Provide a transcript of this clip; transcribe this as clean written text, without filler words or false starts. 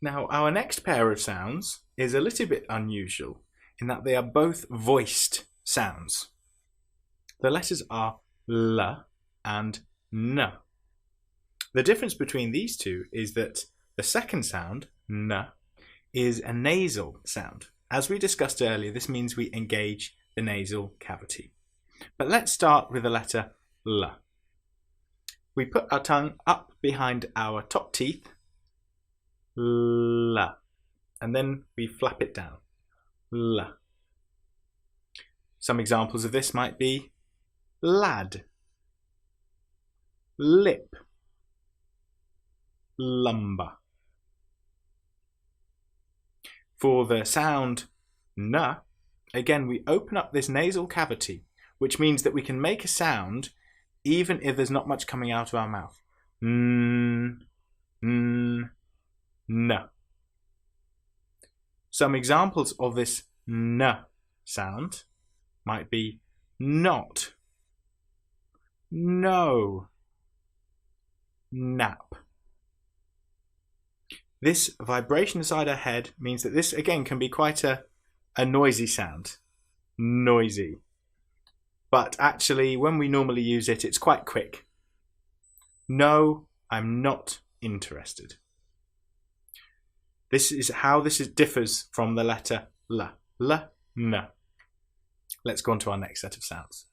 Now, our next pair of sounds is a little bit unusual in that they are both voiced sounds. The letters are L and N. The difference between these two is that the second sound, N, is a nasal sound. As we discussed earlier, this means we engage the nasal cavity. But let's start with the letter L. We put our tongue up behind our top teeth, L, and then we flap it down, L. Some examples of this might be lad, lip, lumber. For the sound N, again we open up this nasal cavity, which means that we can make a sound even if there's not much coming out of our mouth. N, n, n. Some examples of this N sound might be not, no, nap. This vibration inside our head means that this again can be quite a noisy sound. Noisy. But actually, when we normally use it, it's quite quick. No, I'm not interested. This is how this differs from the letter L. L, N. Let's go on to our next set of sounds.